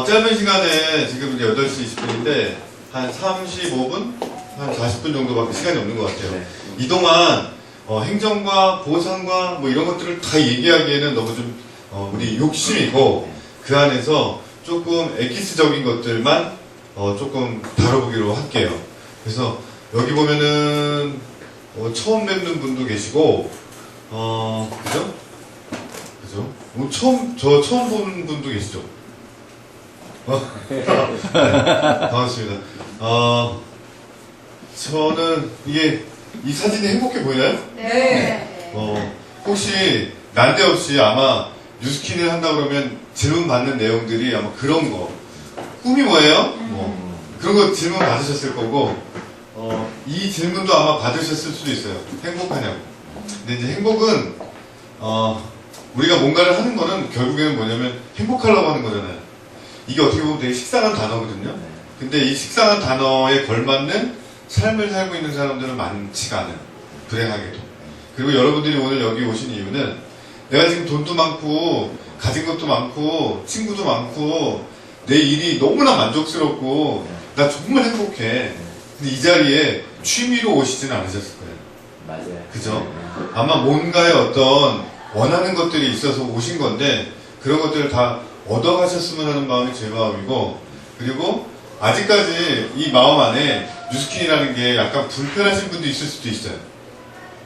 짧은 시간에 지금 이제 8시 20분인데 한 35분? 한 40분 정도밖에 시간이 없는 것 같아요. 네. 이동안 행정과 보상과 뭐 이런 것들을 다 얘기하기에는 너무 좀 우리 욕심이고 그 안에서 조금 엑기스적인 것들만 조금 다뤄보기로 할게요. 그래서 여기 보면은 처음 뵙는 분도 계시고 그죠? 그죠? 저 처음 보는 분도 계시죠? 네, 반갑습니다. 저는 이 사진이 행복해 보이나요? 네. 혹시 난데없이 아마 뉴스킨을 한다 그러면 질문 받는 내용들이 아마 그런 거. 꿈이 뭐예요? 그런 거 질문 받으셨을 거고, 이 질문도 아마 받으셨을 수도 있어요. 행복하냐고. 근데 이제 행복은, 우리가 뭔가를 하는 거는 결국에는 뭐냐면 행복하려고 하는 거잖아요. 이게 어떻게 보면 되게 식상한 단어거든요. 근데 이 식상한 단어에 걸맞는 삶을 살고 있는 사람들은 많지가 않아요. 불행하게도. 그리고 여러분들이 오늘 여기 오신 이유는 내가 지금 돈도 많고 가진 것도 많고 친구도 많고 내 일이 너무나 만족스럽고 나 정말 행복해. 근데 이 자리에 취미로 오시지는 않으셨을 거예요. 맞아요. 그죠? 아마 뭔가의 어떤 원하는 것들이 있어서 오신 건데 그런 것들을 다 얻어가셨으면 하는 마음이 제 마음이고, 그리고 아직까지 이 마음 안에 뉴스킨이라는 게 약간 불편하신 분도 있을 수도 있어요.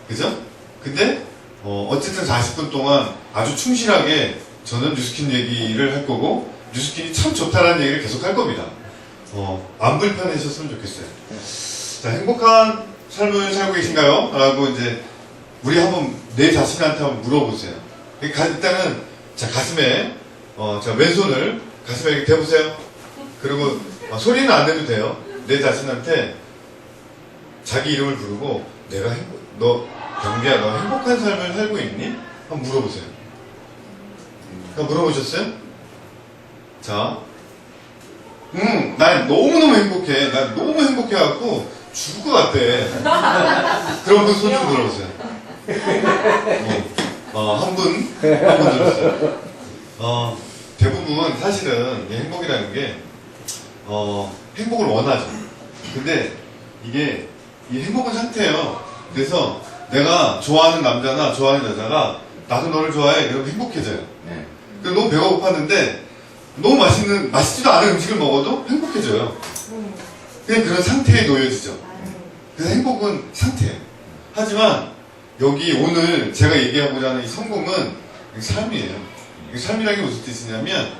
그죠? 근데 어쨌든 40분 동안 아주 충실하게 저는 뉴스킨 얘기를 할 거고 뉴스킨이 참 좋다라는 얘기를 계속 할 겁니다. 안 불편하셨으면 좋겠어요. 자, 행복한 삶을 살고 계신가요? 라고 이제 우리 한번 내 자신한테 한번 물어보세요. 일단은 자, 가슴에 자, 왼손을 가슴에 이렇게 대보세요. 그리고 소리는 안 내도 돼요. 내 자신한테 자기 이름을 부르고 너 경기야, 너 행복한 삶을 살고 있니? 한번 물어보세요. 물어보셨어요? 자, 난 너무너무 행복해. 난 너무 행복해갖고 죽을 것 같대. 그런 분 손 좀 들어보세요. 한 분 들었어요. 대부분 사실은 이 행복이라는 게 행복을 원하죠. 근데 이게 이 행복은 상태예요. 그래서 내가 좋아하는 남자나 좋아하는 여자가 나도 너를 좋아해. 그러면 행복해져요. 네. 그래서 너무 배가 고팠는데 너무 맛있지도 않은 음식을 먹어도 행복해져요. 그냥 그런 상태에 놓여지죠. 그래서 행복은 상태예요. 하지만 여기 오늘 제가 얘기하고자 하는 이 성공은 삶이에요. 이 삶이라는 게 무슨 뜻이냐면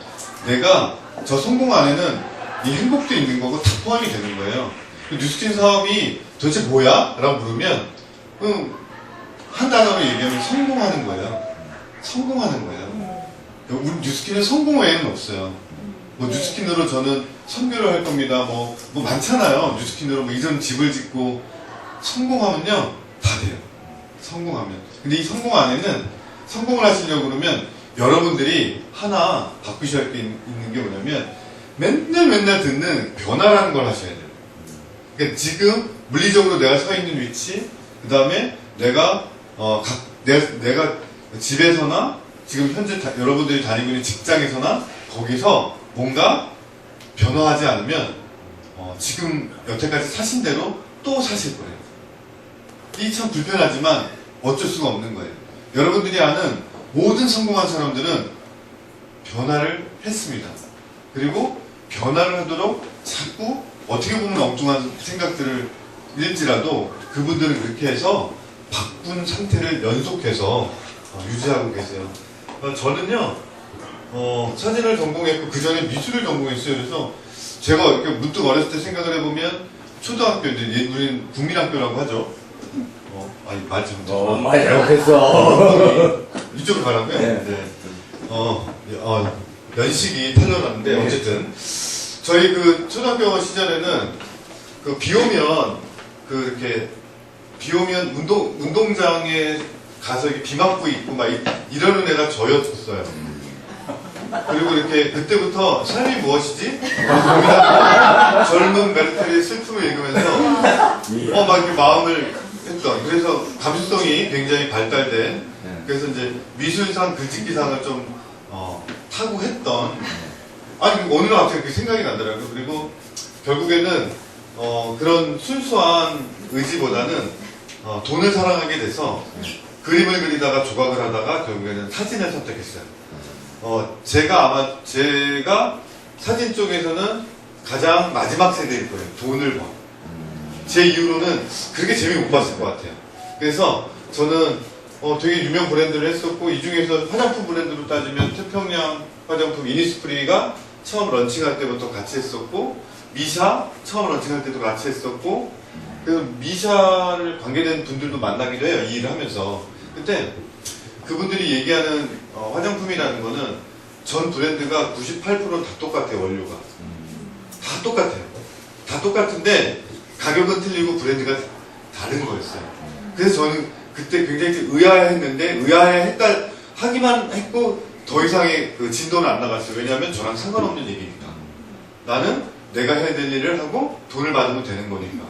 내가 저 성공 안에는 이 행복도 있는 거고 다 포함이 되는 거예요. 뉴스킨 사업이 도대체 뭐야? 라고 물으면 한 단어로 얘기하면 성공하는 거예요. 성공하는 거예요. 우리 뉴스킨은 성공 외에는 없어요. 뭐 뉴스킨으로 저는 선교를 할 겁니다. 뭐 많잖아요. 뉴스킨으로 뭐 이런 집을 짓고 성공하면요 다 돼요. 성공하면. 근데 이 성공 안에는 성공을 하시려고 그러면 여러분들이 하나 바꾸셔야 할 게 있는 게 뭐냐면 맨날 듣는 변화라는 걸 하셔야 돼요. 그러니까 지금 물리적으로 내가 서 있는 위치, 그 다음에 내가 집에서나 지금 현재 여러분들이 다니고 있는 직장에서나 거기서 뭔가 변화하지 않으면 지금 여태까지 사신 대로 또 사실 거예요. 이 참 불편하지만 어쩔 수가 없는 거예요. 여러분들이 아는 모든 성공한 사람들은 변화를 했습니다. 그리고 변화를 하도록 자꾸 어떻게 보면 엉뚱한 생각들을 일지라도 그분들은 그렇게 해서 바꾼 상태를 연속해서 유지하고 계세요. 저는요 사진을 전공했고 그 전에 미술을 전공했어요. 그래서 제가 이렇게 문득 어렸을 때 생각을 해보면 초등학교 이제 우리는 국민학교라고 하죠. 아니 말 좀. 말 잘못했어. 이쪽으로 가라고요? 네. 연식이 탈려났는데 네. 어쨌든 저희 그 초등학교 시절에는 그 비 오면 운동장에 가서 이렇게 비 맞고 있고 막 이러는 애가 저였어요. 그리고 이렇게 그때부터 삶이 무엇이지? 젊은 메르텔의 슬픔을 읽으면서 막 이렇게 마음을 했던. 그래서 감수성이 굉장히 발달된. 그래서 이제 미술상, 글짓기상을 좀 타고 했던 아니 어느 날 갑자기 그 생각이 나더라고요. 그리고 결국에는 그런 순수한 의지보다는 돈을 사랑하게 돼서 그림을 그리다가 조각을 하다가 결국에는 사진을 선택했어요. 제가 사진 쪽에서는 가장 마지막 세대일 거예요. 돈을 번. 제 이후로는 그렇게 재미 못 봤을 것 같아요. 그래서 저는 되게 유명 브랜드를 했었고, 이 중에서 화장품 브랜드로 따지면 태평양 화장품 이니스프리가 처음 런칭할 때부터 같이 했었고, 미샤 처음 런칭할 때도 같이 했었고, 그래서 미샤를 관계된 분들도 만나기도 해요. 이 일을 하면서. 근데 그분들이 얘기하는 화장품이라는 거는 전 브랜드가 98%는 다 똑같아요. 원료가 다 똑같아요. 다 똑같은데 가격은 틀리고 브랜드가 다른 거였어요. 그래서 저는 그때 굉장히 의아해했는데, 하기만 했고 더 이상의 그 진도는 안 나갔어요. 왜냐하면 저랑 상관없는 얘기니까. 나는 내가 해야 될 일을 하고 돈을 받으면 되는 거니까.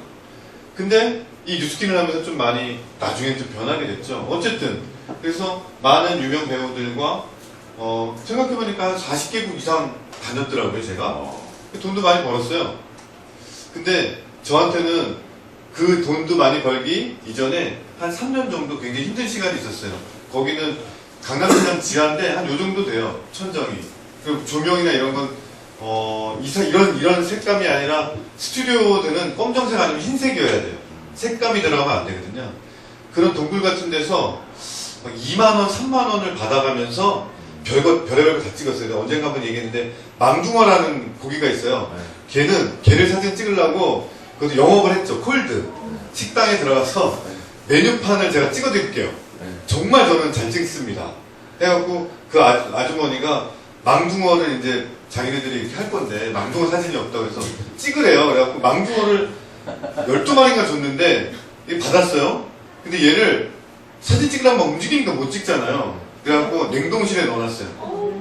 근데 이 뉴스킨을 하면서 좀 많이 나중에 좀 변하게 됐죠. 어쨌든 그래서 많은 유명 배우들과 생각해보니까 한 40개국 이상 다녔더라고요. 제가 돈도 많이 벌었어요. 근데 저한테는 그 돈도 많이 벌기 이전에 한 3년 정도 굉장히 힘든 시간이 있었어요. 거기는 강남시장 지하인데 한 요 정도 돼요. 천정이. 그리고 조명이나 이런 건 이런 색감이 아니라 스튜디오들은 검정색 아니면 흰색이어야 돼요. 색감이 들어가면 안 되거든요. 그런 동굴 같은 데서 2만원, 3만원을 받아가면서 별의별 거 다 찍었어요. 언젠가 한번 얘기했는데, 망둥어라는 고기가 있어요. 걔를 사진 찍으려고 그것도 영업을 했죠. 콜드. 식당에 들어가서 메뉴판을 제가 찍어드릴게요. 정말 저는 잘 찍습니다. 해갖고 그 아주머니가 망둥어를 이제 자기네들이 이렇게 할 건데 망둥어 사진이 없다고 해서 찍으래요. 그래갖고 망둥어를 12마리인가 줬는데 받았어요. 근데 얘를 사진 찍으려면 막 움직이니까 못 찍잖아요. 그래갖고 냉동실에 넣어놨어요.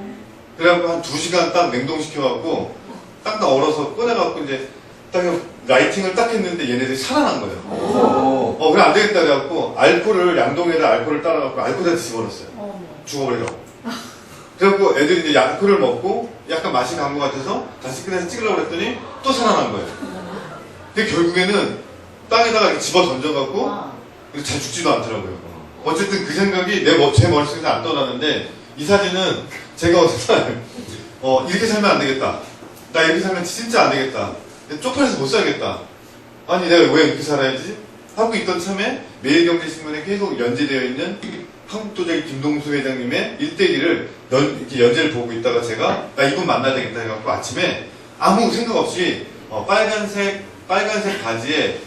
그래갖고 한 2시간 딱 냉동시켜갖고 딱 얼어서 꺼내갖고 이제 딱 라이팅을 딱 했는데 얘네들이 살아난 거예요. 그래 안 되겠다 그래갖고 양동에다 알코올을 따라갖고 알코올에다 집어넣었어요. 죽어버리라고. 그래갖고 애들이 이제 알코올을 먹고 약간 맛이 간 것 같아서 다시 꺼내서 찍으려고 그랬더니 또 살아난 거예요. 근데 결국에는 땅에다가 이렇게 집어 던져갖고 잘 죽지도 않더라고요. 어쨌든 그 생각이 제 머릿속에서 안 떠나는데, 이 사진은 제가 어느 날 이렇게 살면 안 되겠다. 나 이렇게 살면 진짜 안 되겠다. 쪽팔려서 못 살겠다. 아니 내가 왜 이렇게 살아야지? 하고 있던 참에 매일경제신문에 계속 연재되어 있는 한국도자기 김동수 회장님의 일대기를 이렇게 연재를 보고 있다가 제가 나 이분 만나야 되겠다 해갖고 아침에 아무 생각 없이 빨간색 바지에,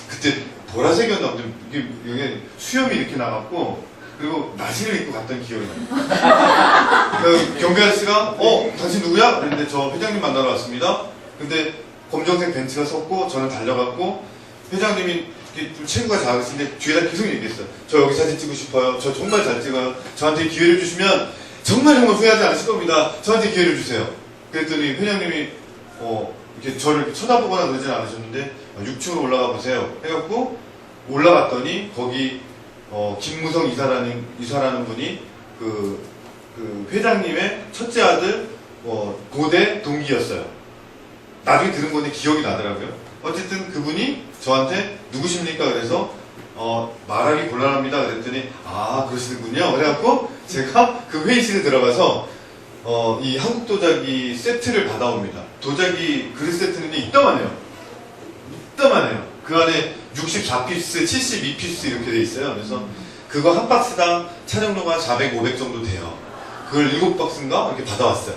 그때 보라색이었나 보다. 이게 수염이 이렇게 나갔고, 그리고 나시를 입고 갔던 기억이 나요. 그 경비 아저씨가 당신 누구야? 그랬는데 저 회장님 만나러 왔습니다. 근데 검정색 벤츠가 섰고 저는 달려갔고, 회장님이 좀 체구가 작으신데 뒤에다 계속 얘기했어요. 저 여기 사진 찍고 싶어요. 저 정말 잘 찍어요. 저한테 기회를 주시면 정말 후회하지 않으실 겁니다. 저한테 기회를 주세요. 그랬더니 회장님이 이렇게 저를 이렇게 쳐다보거나 그러진 않으셨는데 6층으로 올라가 보세요. 해갖고 올라갔더니 거기 김무성 이사라는 분이 그 회장님의 첫째 아들 고대 동기였어요. 나중에 들은 건데 기억이 나더라고요. 어쨌든 그분이 저한테 누구십니까? 그래서 말하기 곤란합니다. 그랬더니 그러시는군요. 그래갖고 제가 그 회의실에 들어가서 이 한국 도자기 세트를 받아옵니다. 도자기 그릇 세트는 이따만해요. 그 안에 64피스, 72피스 이렇게 돼 있어요. 그래서 그거 한 박스당 촬영료가 400, 500 정도 돼요. 그걸 7박스인가 이렇게 받아왔어요.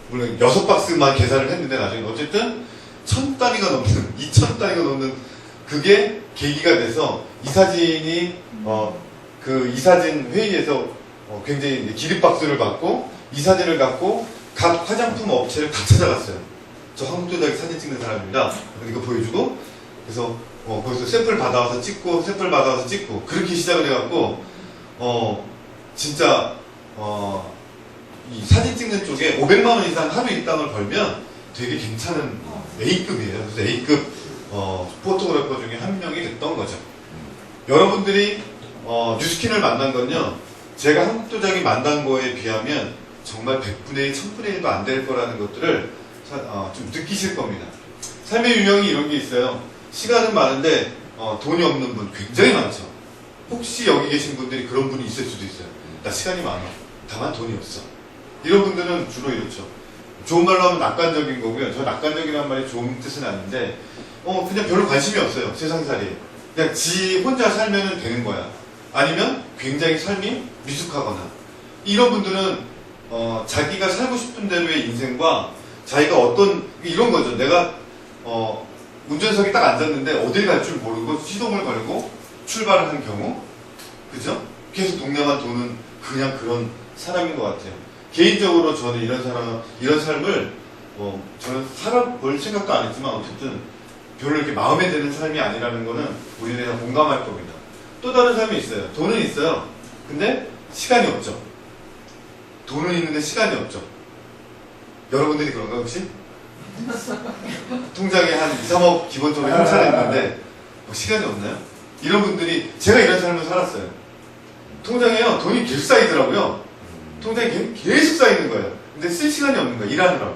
물론 6박스만 계산을 했는데 나중에 어쨌든 1000단위가 넘는, 2000단위가 넘는 그게 계기가 돼서 이 사진이 이 사진 회의에서 굉장히 기립박수를 받고, 이 사진을 갖고 각 화장품 업체를 다 찾아갔어요. 저 한국도자기 사진 찍는 사람입니다. 이거 보여주고, 그래서 거기서 샘플 받아와서 찍고 그렇게 시작을 해갖고 진짜 이 사진 찍는 쪽에 500만원 이상 하루 일당을 벌면 되게 괜찮은 A급이에요. 그래서 A급 포토그래퍼 중에 한 명이 됐던 거죠. 여러분들이 뉴스킨을 만난 건요, 제가 한국도자기 만난 거에 비하면 정말 100분의 1, 1000분의 1도 안 될 거라는 것들을 좀 느끼실 겁니다. 삶의 유형이 이런 게 있어요. 시간은 많은데 돈이 없는 분 굉장히 많죠. 혹시 여기 계신 분들이 그런 분이 있을 수도 있어요. 나 시간이 많아. 다만 돈이 없어. 이런 분들은 주로 이렇죠. 좋은 말로 하면 낙관적인 거고요. 저 낙관적이라는 말이 좋은 뜻은 아닌데 그냥 별로 관심이 없어요. 세상살이에. 그냥 지 혼자 살면 되는 거야. 아니면 굉장히 삶이 미숙하거나. 이런 분들은 자기가 살고 싶은 대로의 인생과 자기가 어떤 이런 거죠. 내가 운전석에 딱 앉았는데 어딜 갈 줄 모르고 시동을 걸고 출발을 한 경우, 그죠? 계속 동네만 도는 그냥 그런 사람인 것 같아요. 개인적으로 저는 이런 삶을 저는 살아볼 생각도 안 했지만 어쨌든 별로 이렇게 마음에 드는 삶이 아니라는 거는 우리는 다 공감할 겁니다. 또 다른 삶이 있어요. 돈은 있어요. 근데 시간이 없죠. 돈은 있는데 시간이 없죠. 여러분들이 그런가 혹시? 통장에 한 2, 3억 기본적으로 현찰했는데 시간이 없나요? 이런 분들이 제가 이런 삶을 살았어요. 통장에요 돈이 계속 쌓이더라고요. 통장에 계속 쌓이는 거예요. 근데 쓸 시간이 없는 거예요. 일하느라고.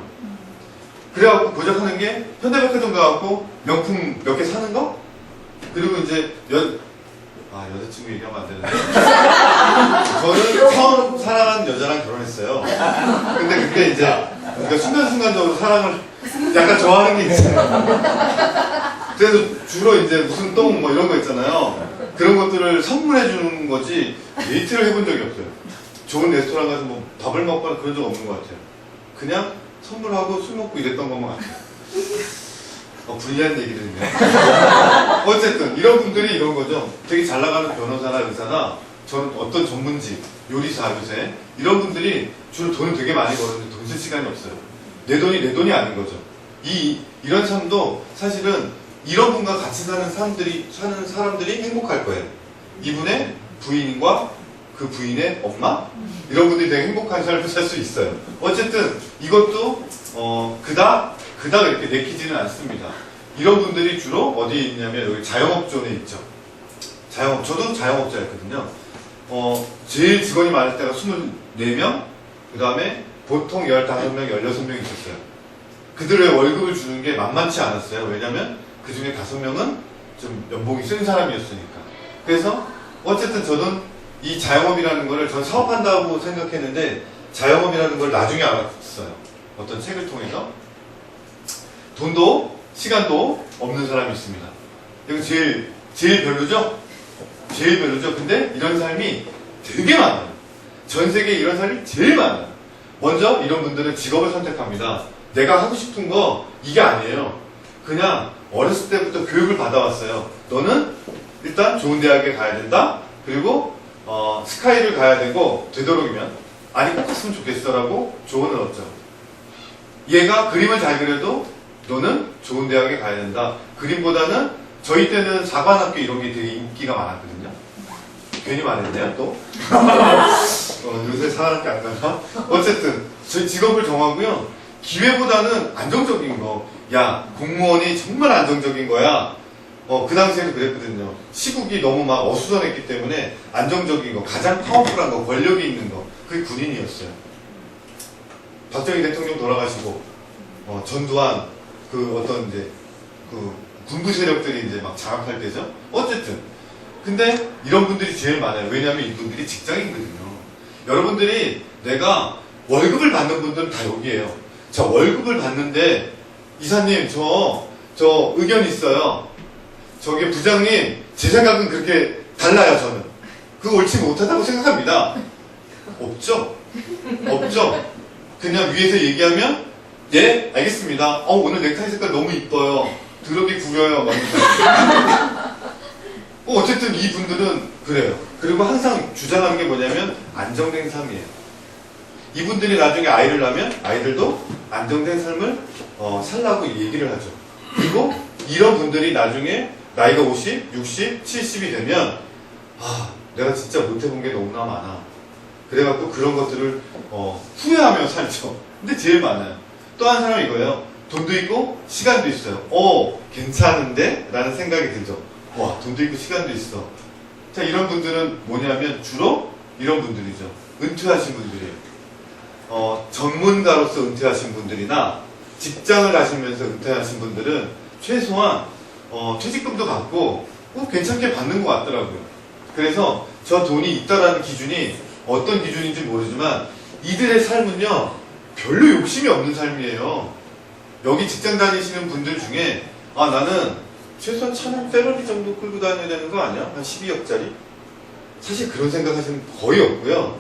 그래갖고 고작 하는 게 현대백화점 가갖고 명품 몇 개 사는 거? 그리고 이제 여자친구 얘기하면 안 되는데 저는 처음 사랑한 여자랑 결혼했어요. 근데 그때 이제 그러니까 순간순간적으로 사랑을 약간 좋아하는 게 있어요. 그래서 주로 이제 무슨 똥 뭐 이런 거 있잖아요. 그런 것들을 선물해 주는 거지 데이트를 해본 적이 없어요. 좋은 레스토랑 가서 뭐 밥을 먹거나 그런 적 없는 것 같아요. 그냥 선물하고 술 먹고 이랬던 것만 같아요. 불리한 얘기들이네요. 어쨌든 이런 분들이 이런 거죠. 되게 잘 나가는 변호사나 의사나 저는 어떤 전문직, 요리사 요새 이런 분들이 주로 돈을 되게 많이 버는데 돈 쓸 시간이 없어요. 내 돈이 아닌 거죠. 이런 삶도 사실은 이런 분과 같이 사는 사람들이 행복할 거예요. 이분의 부인과 그 부인의 엄마? 이런 분들이 되게 행복한 삶을 살 수 있어요. 어쨌든 이것도 그닥 이렇게 내키지는 않습니다. 이런 분들이 주로 어디에 있냐면 여기 자영업존에 있죠. 저도 자영업자였거든요. 제일 직원이 많을 때가 24명, 그 다음에 보통 15명, 16명 있었어요. 그들의 월급을 주는 게 만만치 않았어요. 왜냐면 그 중에 5명은 좀 연봉이 센 사람이었으니까. 그래서 어쨌든 저는 이 자영업이라는 거를 전 사업한다고 생각했는데 자영업이라는 걸 나중에 알았어요. 어떤 책을 통해서. 돈도 시간도 없는 사람이 있습니다. 이거 제일 별로죠? 제일 별로죠? 근데 이런 삶이 되게 많아요. 전 세계에 이런 삶이 제일 많아요. 먼저 이런 분들은 직업을 선택합니다. 내가 하고 싶은 거 이게 아니에요. 그냥 어렸을 때부터 교육을 받아왔어요. 너는 일단 좋은 대학에 가야 된다. 그리고 스카이를 가야 되고 되도록이면 아니 꼭 갔으면 좋겠어라고 조언을 얻죠. 얘가 그림을 잘 그려도 너는 좋은 대학에 가야 된다. 그림보다는 저희 때는 사관학교 이런 게 되게 인기가 많았거든요. 괜히 말했네요 또. 요새 사관학교 안 가나? 어쨌든 저희 직업을 정하고요. 기회보다는 안정적인 거. 야 공무원이 정말 안정적인 거야. 그 당시에는 그랬거든요. 시국이 너무 막 어수선했기 때문에 안정적인 거, 가장 파워풀한 거, 권력이 있는 거, 그게 군인이었어요. 박정희 대통령 돌아가시고 전두환 그 어떤 이제 그 군부 세력들이 이제 막 장악할 때죠. 어쨌든 근데 이런 분들이 제일 많아요. 왜냐하면 이분들이 직장인거든요. 여러분들이 내가 월급을 받는 분들은 다 여기에요. 자 월급을 받는데 이사님 저 의견 있어요. 저기 부장님 제 생각은 그렇게 달라요. 저는 그거 옳지 못하다고 생각합니다. 없죠? 그냥 위에서 얘기하면 예 알겠습니다. 오늘 넥타이 색깔 너무 이뻐요. 드럽게 구려요. 어쨌든 이분들은 그래요. 그리고 항상 주장하는 게 뭐냐면 안정된 삶이에요. 이분들이 나중에 아이를 낳으면 아이들도 안정된 삶을 살라고 얘기를 하죠. 그리고 이런 분들이 나중에 나이가 50, 60, 70이 되면 내가 진짜 못해본 게 너무나 많아. 그래갖고 그런 것들을 후회하며 살죠. 근데 제일 많아요. 또 한 사람이 이거예요. 돈도 있고 시간도 있어요. 괜찮은데? 라는 생각이 들죠. 와 돈도 있고 시간도 있어. 자 이런 분들은 뭐냐면 주로 이런 분들이죠. 은퇴하신 분들이에요. 전문가로서 은퇴하신 분들이나 직장을 가시면서 은퇴하신 분들은 최소한 퇴직금도 받고 괜찮게 받는 것 같더라고요. 그래서 저 돈이 있다라는 기준이 어떤 기준인지 모르지만 이들의 삶은요 별로 욕심이 없는 삶이에요. 여기 직장 다니시는 분들 중에 나는 최소한 차는 페러리 정도 끌고 다녀야 되는 거 아니야? 한 12억짜리? 사실 그런 생각하시는 분 거의 없고요.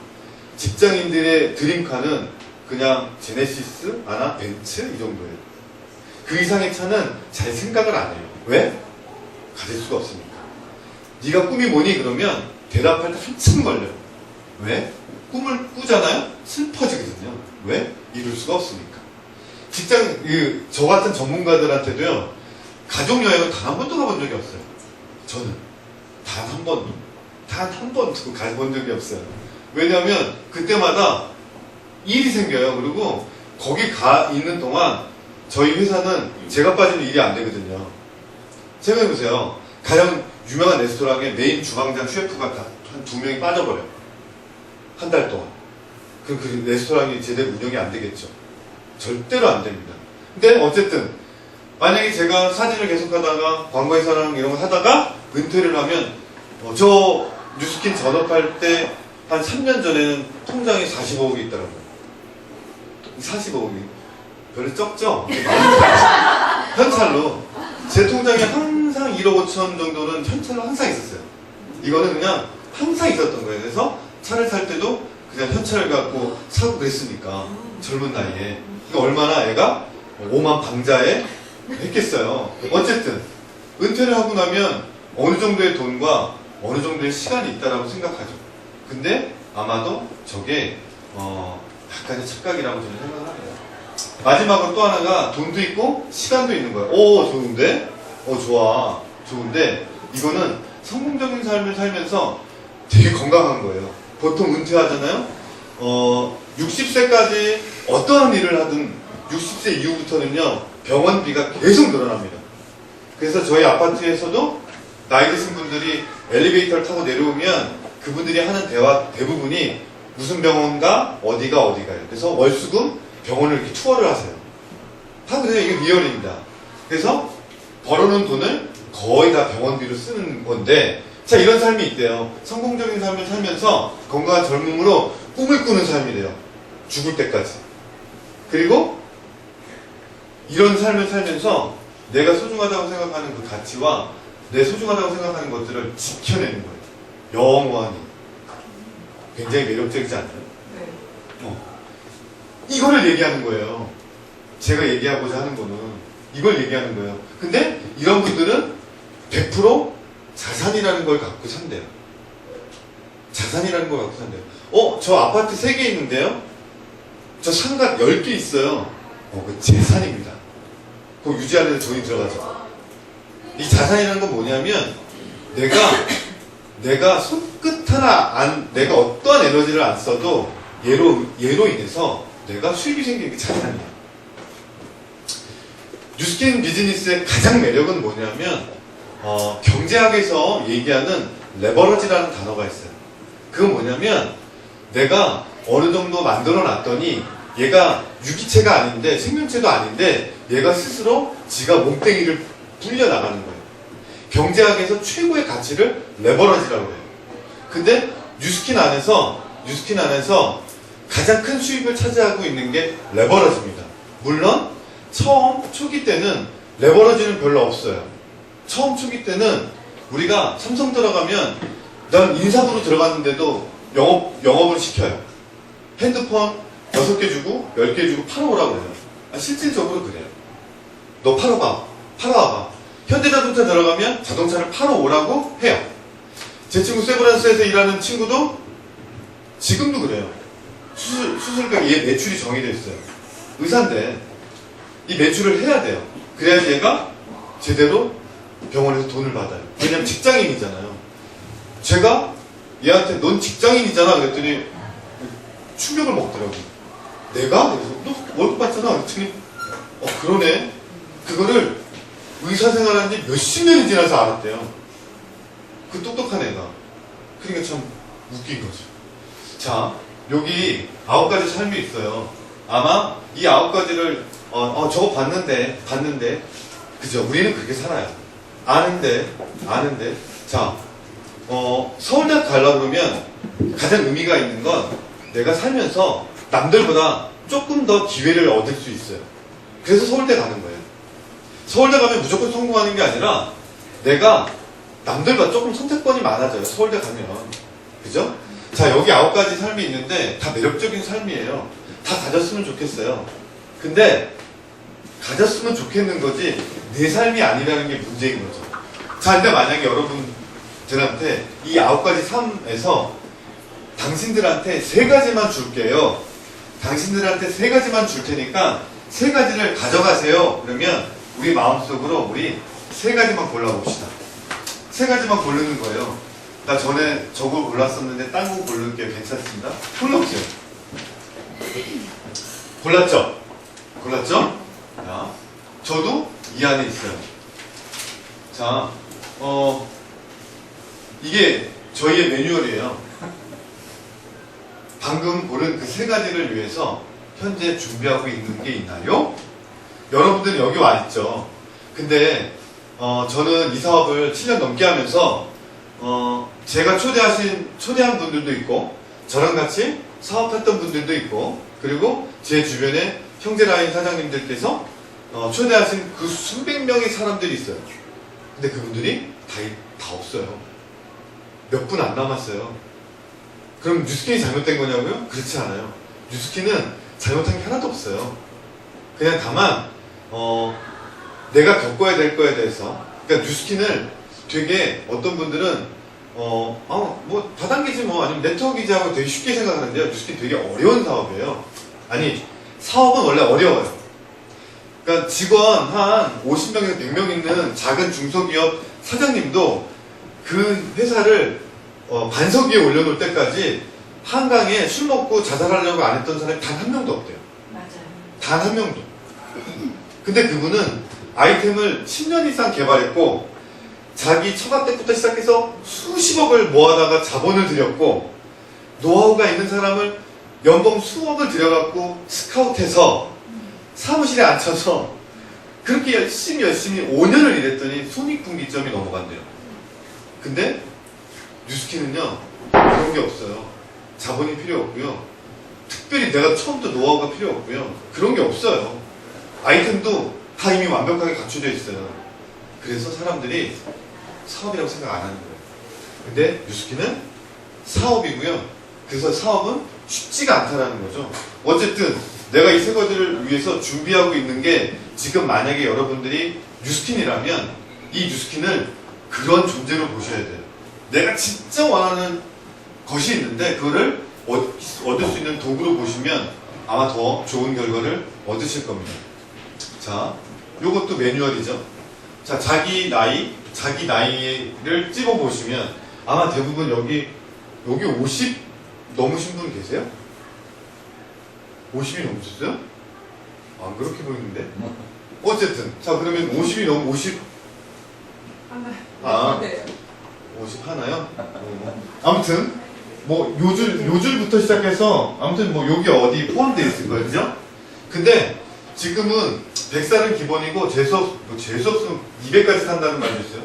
직장인들의 드림카는 그냥 제네시스, 아나, 벤츠 이 정도예요. 그 이상의 차는 잘 생각을 안 해요. 왜? 가질 수가 없으니까. 네가 꿈이 뭐니? 그러면 대답할 때 한참 걸려요. 왜? 꿈을 꾸잖아요? 슬퍼지거든요. 왜? 이룰 수가 없으니까. 저 같은 전문가들한테도요, 가족여행을 단 한 번도 가본 적이 없어요. 저는. 단 한 번도. 단 한 번도 가본 적이 없어요. 왜냐면, 그때마다 일이 생겨요. 그리고 거기 가 있는 동안 저희 회사는 제가 빠지면 일이 안 되거든요. 생각해보세요. 가장 유명한 레스토랑에 메인 주방장 셰프가 한 2명이 빠져버려요. 한 달 동안. 그럼 그 레스토랑이 제대로 운영이 안 되겠죠. 절대로 안 됩니다. 근데 어쨌든 만약에 제가 사진을 계속 하다가 광고회사랑 이런 거 하다가 은퇴를 하면 저 뉴스킨 전업할 때 한 3년 전에는 통장에 45억이 있더라고요. 45억이 별로 적죠? 현찰로 제 통장에 항상 1억 5천 정도는 현찰로 항상 있었어요. 이거는 그냥 항상 있었던 거예요. 그래서 차를 살 때도 그냥 현찰을 갖고 사고 그랬으니까 젊은 나이에 얼마나 애가 오만 방자에 했겠어요. 어쨌든 은퇴를 하고 나면 어느 정도의 돈과 어느 정도의 시간이 있다라고 생각하죠. 근데 아마도 저게 약간의 착각이라고 저는 생각을 합니다. 마지막으로 또 하나가 돈도 있고 시간도 있는 거예요. 좋은데? 좋아. 좋은데 이거는 성공적인 삶을 살면서 되게 건강한 거예요. 보통 은퇴하잖아요. 60세까지 어떠한 일을 하든 60세 이후부터는요 병원비가 계속 늘어납니다. 그래서 저희 아파트에서도 나이 드신 분들이 엘리베이터를 타고 내려오면 그분들이 하는 대화 대부분이 무슨 병원가 어디가요. 그래서 월수금 병원을 이렇게 투어를 하세요. 다 그래요. 이게 리얼입니다. 그래서 벌어놓은 돈을 거의 다 병원비로 쓰는 건데 자 이런 삶이 있대요. 성공적인 삶을 살면서 건강한 젊음으로 꿈을 꾸는 삶이래요. 죽을 때까지. 그리고 이런 삶을 살면서 내가 소중하다고 생각하는 그 가치와 내 소중하다고 생각하는 것들을 지켜내는 거예요. 영원히. 굉장히 매력적이지 않나요? 네. 이거를 얘기하는 거예요. 제가 얘기하고자 하는 거는 이걸 얘기하는 거예요. 근데 이런 분들은 100% 자산이라는 걸 갖고 산대요. 자산이라는 걸 갖고 산대요. 저 아파트 3개 있는데요? 저 상가 10개 있어요. 그 재산입니다. 그거 유지하는 데 돈이 들어가죠. 이 자산이라는 건 뭐냐면 내가 손끝 하나 내가 어떠한 에너지를 안 써도 얘로 인해서 내가 수익이 생기는 게 자산이에요. 뉴스킨 비즈니스의 가장 매력은 뭐냐면 경제학에서 얘기하는 레버러지라는 단어가 있어요. 그건 뭐냐면 내가 어느 정도 만들어 놨더니 얘가 유기체가 아닌데 생명체도 아닌데 얘가 스스로 지가 몸뚱이를 불려 나가는 거예요. 경제학에서 최고의 가치를 레버러지라고 해요. 근데 뉴스킨 안에서 가장 큰 수익을 차지하고 있는 게 레버러지입니다. 물론 처음 초기 때는 레버러지는 별로 없어요. 처음 초기 때는 우리가 삼성 들어가면 난 인사부로 들어갔는데도 영업을 시켜요. 핸드폰 6개 주고 10개 주고 팔아오라고 해요. 실질적으로 그래요. 너 팔아와봐. 현대자동차 들어가면 자동차를 팔아오라고 해요. 제 친구 세브란스에서 일하는 친구도 지금도 그래요. 수술가 얘 매출이 정해져 있어요. 의사인데 이 매출을 해야 돼요. 그래야지 얘가 제대로 병원에서 돈을 받아요. 왜냐면 직장인이잖아요. 제가 얘한테 넌 직장인이잖아 그랬더니 충격을 먹더라고요. 내가? 그래서 너 월급 받잖아 그랬더니 그러네. 그거를 의사생활한 지 몇십 년이 지나서 알았대요. 그 똑똑한 애가. 그러니까 참 웃긴 거죠. 자, 여기 9가지 삶이 있어요. 아마 이 9가지를 저거 봤는데. 그죠? 우리는 그렇게 살아요. 아는데. 자, 서울대학 가려고 그러면 가장 의미가 있는 건 내가 살면서 남들보다 조금 더 기회를 얻을 수 있어요. 그래서 서울대 가는 거예요. 서울대 가면 무조건 성공하는 게 아니라 내가 남들보다 조금 선택권이 많아져요. 서울대 가면. 그죠? 자, 여기 9가지 삶이 있는데 다 매력적인 삶이에요. 다 가졌으면 좋겠어요. 근데 가졌으면 좋겠는 거지 내 삶이 아니라는 게 문제인 거죠. 자, 근데 만약에 여러분들한테 이 9가지 삶에서 당신들한테 3가지만 줄게요. 당신들한테 3가지만 줄 테니까 3가지를 가져가세요. 그러면 우리 마음속으로 우리 3가지만 골라봅시다. 3가지만 고르는 거예요. 나 전에 저걸 골랐었는데 딴 거 고를게요. 괜찮습니다. 골라보세요. 골랐죠? 자, 저도 이 안에 있어요. 자, 이게 저희의 매뉴얼이에요. 방금 고른 그 3가지를 위해서 현재 준비하고 있는 게 있나요? 여러분들은 여기 와 있죠. 근데 저는 이 사업을 7년 넘게 하면서 제가 초대한 분들도 있고 저랑 같이 사업했던 분들도 있고 그리고 제 주변에 형제라인 사장님들께서 초대하신 그 수백 명의 사람들이 있어요. 근데 그분들이 다 없어요. 몇 분 안 남았어요. 그럼 뉴스킨이 잘못된 거냐고요? 그렇지 않아요. 뉴스킨은 잘못한 게 하나도 없어요. 그냥 다만 내가 겪어야 될 거에 대해서, 그러니까 뉴스킨을 되게 어떤 분들은 뭐 다단계지 뭐 아니면 네트워크이지 하고 되게 쉽게 생각하는데요. 뉴스킨 되게 어려운 사업이에요. 아니, 사업은 원래 어려워요. 그러니까 직원 한 50명에서 100명 있는 작은 중소기업 사장님도 그 회사를 반석 위에 올려놓을 때까지 한강에 술 먹고 자살하려고 안 했던 사람이 단 한 명도 없대요. 맞아요. 단 한 명도. 근데 그분은 아이템을 10년 이상 개발했고 자기 처가 때부터 시작해서 수십억을 모아다가 자본을 들였고 노하우가 있는 사람을 연봉 수억을 들여갖고 스카우트해서 사무실에 앉혀서 그렇게 열심히 5년을 일했더니 손익분기점이 넘어간대요. 근데 뉴스킨은요 그런 게 없어요. 자본이 필요 없고요. 특별히 내가 처음부터 노하우가 필요 없고요. 그런 게 없어요. 아이템도 다 이미 완벽하게 갖춰져 있어요. 그래서 사람들이 사업이라고 생각 안 하는 거예요. 근데 뉴스킨은 사업이고요. 그래서 사업은 쉽지가 않다라는 거죠. 어쨌든 내가 이 3가지를 위해서 준비하고 있는 게 지금 만약에 여러분들이 뉴스킨이라면 이 뉴스킨을 그런 존재로 보셔야 돼요. 내가 진짜 원하는 것이 있는데 그거를 얻을 수 있는 도구로 보시면 아마 더 좋은 결과를 얻으실 겁니다. 자, 요것도 매뉴얼이죠. 자, 자기 나이를 찝어보시면 아마 대부분 여기 50 넘으신 분 계세요? 50이 넘으셨어요? 안 그렇게 보이는데? 어쨌든 자, 그러면 50이 넘으면 50 50 하나요? 아무튼 뭐 요줄부터 시작해서 아무튼 뭐 여기 어디 포함되어 있을 거예요, 그죠? 근데 지금은 100살은 기본이고 재수없으면 200까지 산다는 말도 있어요.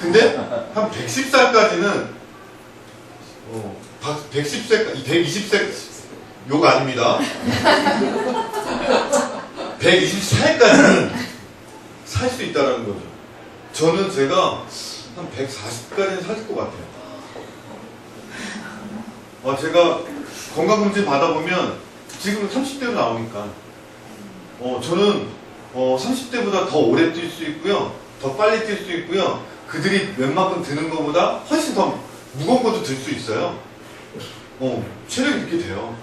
근데 한 110살까지는 110세, 120세 욕 아닙니다. 120살까지는 살 수 있다는 거죠. 저는 제가 한 140까지는 살 것 같아요. 제가 건강검진 받아보면 지금 30대로 나오니까 저는 30대보다 더 오래 뛸 수 있고요. 더 빨리 뛸 수 있고요. 그들이 웬만큼 드는 것보다 훨씬 더 무거운 것도 들 수 있어요. 체력이 이렇게 돼요.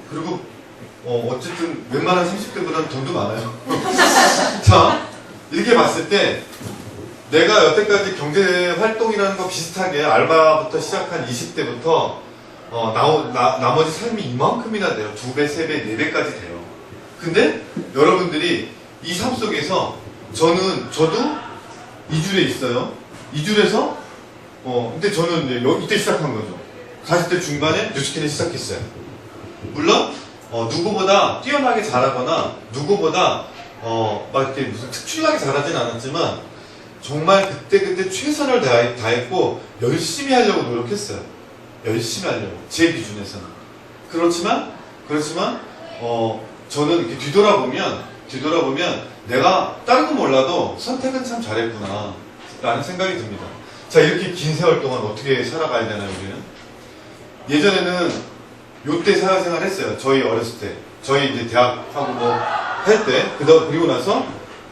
그리고 어쨌든 웬만한 30대보다는 돈도 많아요. 자, 이렇게 봤을 때 내가 여태까지 경제활동이라는 거 비슷하게 알바부터 시작한 20대부터 나머지 삶이 이만큼이나 돼요. 2배, 3배, 4배까지 돼요. 근데 여러분들이 이 삶 속에서 저도 2줄에 있어요. 2줄에서 근데 저는 이제 이때 시작한 거죠. 40대 중반에 뉴스킨을 시작했어요. 물론 누구보다 뛰어나게 잘하거나 누구보다 막 이렇게 무슨 특출나게 잘하진 않았지만 정말 그때 최선을 다했고 열심히 하려고 노력했어요. 열심히 하려고 제 기준에서는. 그렇지만 저는 이렇게 뒤돌아보면 내가 다른 건 몰라도 선택은 참 잘했구나 라는 생각이 듭니다. 자, 이렇게 긴 세월 동안 어떻게 살아가야 되나요, 우리는? 예전에는 요때 사회생활 했어요. 저희 어렸을 때. 저희 이제 대학하고 뭐 할 때. 그리고 나서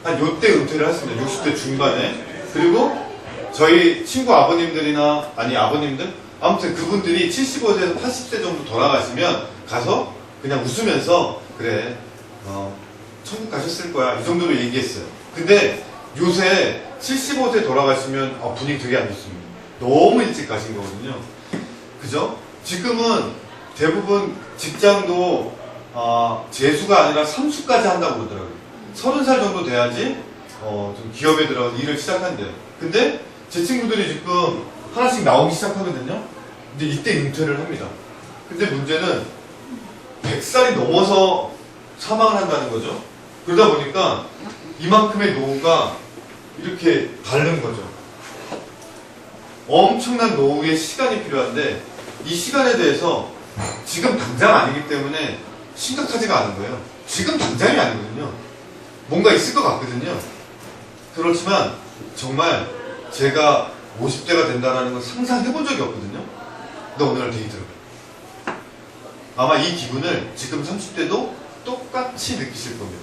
한 요때 은퇴를 했습니다. 60대 중반에. 그리고 저희 친구 아버님들이나, 아니 아버님들? 아무튼 그분들이 75세에서 80세 정도 돌아가시면 가서 그냥 웃으면서 그래, 천국 가셨을 거야. 이 정도로 얘기했어요. 근데 요새 75세 돌아가시면 분위기 되게 안 좋습니다. 너무 일찍 가신 거거든요. 그죠? 지금은 대부분 직장도 재수가 아니라 삼수까지 한다고 그러더라고요. 30살 정도 돼야지 좀 기업에 들어가서 일을 시작한대요. 근데 제 친구들이 지금 하나씩 나오기 시작하거든요. 근데 이때 은퇴를 합니다. 근데 문제는 100살이 넘어서 사망을 한다는 거죠. 그러다 보니까 이만큼의 노후가 이렇게 다른 거죠. 엄청난 노후의 시간이 필요한데 이 시간에 대해서 지금 당장 아니기 때문에 심각하지가 않은 거예요. 지금 당장이 아니거든요. 뭔가 있을 것 같거든요. 그렇지만 정말 제가 50대가 된다는 걸 상상해본 적이 없거든요. 근데 오늘 데이트를 아마 이 기분을 지금 30대도 똑같이 느끼실 겁니다.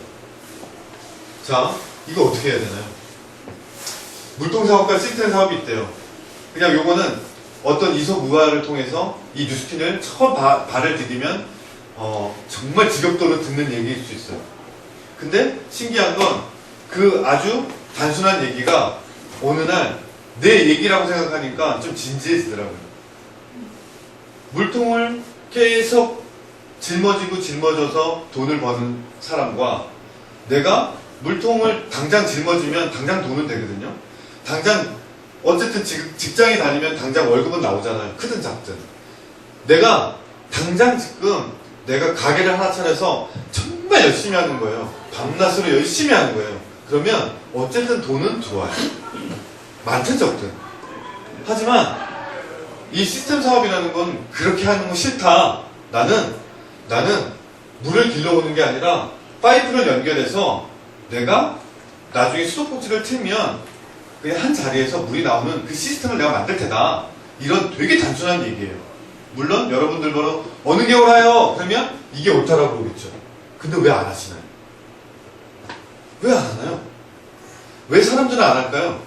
자, 이거 어떻게 해야 되나요? 물통사업과 시스템 사업이 있대요. 그냥 요거는 어떤 이소무화를 통해서 이 뉴스킨을 처음 발을 디디면 정말 지겹도록 듣는 얘기일 수 있어요. 근데 신기한 건 그 아주 단순한 얘기가 어느 날 내 얘기라고 생각하니까 좀 진지해지더라고요. 물통을 계속 짊어져서 돈을 버는 사람과 내가 물통을 당장 짊어지면 당장 돈은 되거든요. 당장 어쨌든 직장에 다니면 당장 월급은 나오잖아요. 크든 작든. 내가 당장 지금 내가 가게를 하나 차려서 정말 열심히 하는 거예요. 밤낮으로 열심히 하는 거예요. 그러면 어쨌든 돈은 들어와요. 많든 적든. 하지만 이 시스템 사업이라는 건 그렇게 하는 거 싫다. 나는 물을 길러오는 게 아니라 파이프를 연결해서 내가 나중에 수도꼭지를 틀면 그냥 한 자리에서 물이 나오는 그 시스템을 내가 만들 테다. 이런 되게 단순한 얘기예요. 물론 여러분들 보러 어느 게 옳아요? 그러면 이게 옳다라고 그러겠죠. 근데 왜 안 하시나요? 왜 안 하나요? 왜 사람들은 안 할까요?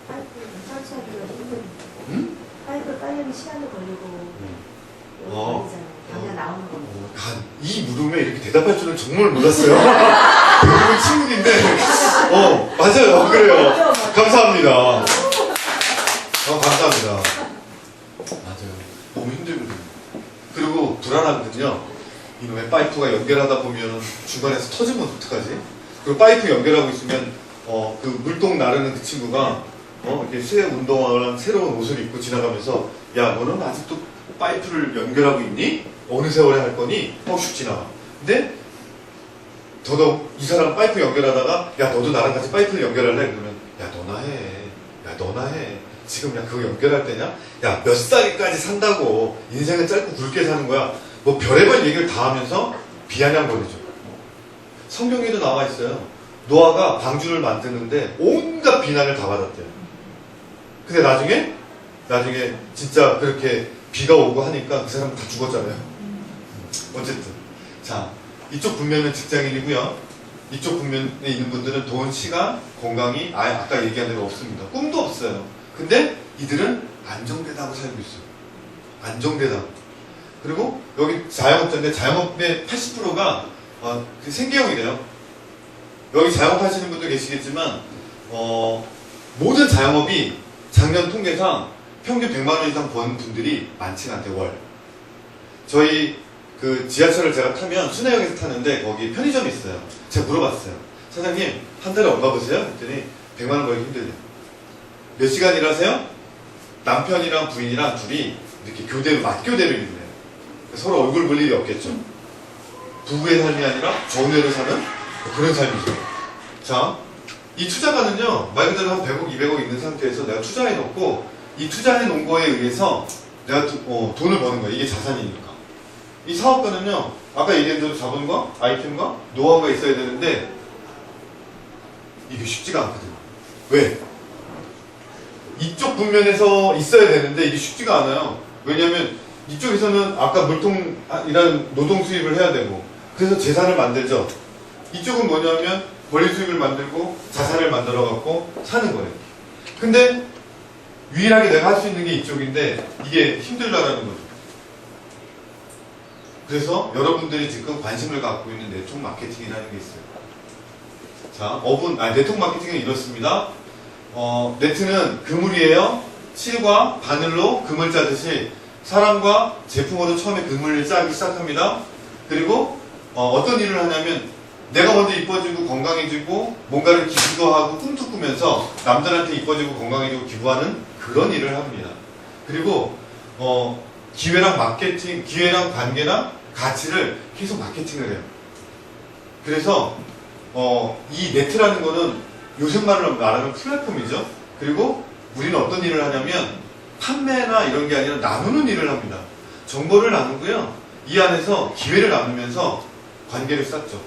파이프 설치하기가 힘든. 응? 파이프 깔려면 시간도 걸리고 어. 걸리잖아요. 당장 나오는 거. 이 물음에 이렇게 대답할 줄은 정말 몰랐어요. 대부분 친구인데, 맞아요. 그래요. 감사합니다. 감사합니다. 맞아요. 너무 힘들거든요. 그리고 불안하거든요. 이놈의 파이프가 연결하다 보면 중간에서 터지면 어떡하지? 그리고 파이프 연결하고 있으면 그 물동 나르는 그 친구가 이렇게 새 운동화랑 새로운 옷을 입고 지나가면서 야, 너는 아직도 파이프를 연결하고 있니? 어느 세월에 할 거니? 슉 지나가. 근데 더더욱 이 사람 파이프 연결하다가 야, 너도 나랑 같이 파이프를 연결할래? 그러면 야, 너나 해. 지금 야, 그거 연결할 때냐? 야, 몇 살까지 산다고. 인생은 짧고 굵게 사는 거야. 뭐 별의별 얘기를 다 하면서 비아냥거리죠. 성경에도 나와 있어요. 노아가 방주를 만드는데 온갖 비난을 다 받았대요. 근데 나중에 진짜 그렇게 비가 오고 하니까 그 사람은 다 죽었잖아요. 어쨌든. 자, 이쪽 분면은 직장인이고요. 이쪽 분면에 있는 분들은 돈, 시간, 건강이 아까 얘기한 대로 없습니다. 꿈도 없어요. 근데 이들은 안정되다고 살고 있어요. 안정되다고. 그리고 여기 자영업자인데 자영업의 80%가 생계형이래요. 여기 자영업하시는 분도 계시겠지만 모든 자영업이 작년 통계상 평균 100만 원 이상 버는 분들이 많지가 않대요. 월. 저희 그 지하철을 제가 타면 순회역에서 타는데 거기 편의점이 있어요. 제가 물어봤어요. 사장님 한 달에 얼마 버세요? 그랬더니 100만 원 벌기 힘들대요. 몇 시간 일하세요? 남편이랑 부인이랑 둘이 이렇게 맞교대로 일을 해요. 서로 얼굴 볼 일이 없겠죠. 부부의 삶이 아니라 전우회로 사는 그런 삶이죠. 자, 이 투자가는요, 말 그대로 한 100억, 200억 있는 상태에서 내가 투자해 놓고, 이 투자해 놓은 거에 의해서 내가 돈을 버는 거야. 이게 자산이니까. 이 사업가는요, 아까 얘기한 대로 자본과 아이템과 노하우가 있어야 되는데, 이게 쉽지가 않거든요. 왜? 이쪽 분면에서 있어야 되는데, 이게 쉽지가 않아요. 왜냐면, 이쪽에서는 아까 물통이라는 노동 수입을 해야 되고, 그래서 재산을 만들죠. 이쪽은 뭐냐면, 권리 수입을 만들고, 자산을 만들어갖고, 사는 거예요. 근데, 유일하게 내가 할 수 있는 게 이쪽인데, 이게 힘들다라는 거죠. 그래서 여러분들이 지금 관심을 갖고 있는 네트워크 마케팅이라는 게 있어요. 자, 네트워크 마케팅은 이렇습니다. 네트는 그물이에요. 실과 바늘로 금을 짜듯이 사람과 제품으로 처음에 그물을 짜기 시작합니다. 그리고 어떤 일을 하냐면 내가 먼저 이뻐지고 건강해지고 뭔가를 기부하고 꿈도 꾸면서 남들한테 이뻐지고 건강해지고 기부하는 그런 일을 합니다. 그리고 기회랑 마케팅, 기회랑 관계랑 가치를 계속 마케팅을 해요. 그래서 이 네트라는 거는 요즘 말로 말하면 플랫폼이죠. 그리고 우리는 어떤 일을 하냐면 판매나 이런 게 아니라 나누는 일을 합니다. 정보를 나누고요. 이 안에서 기회를 나누면서 관계를 쌓죠.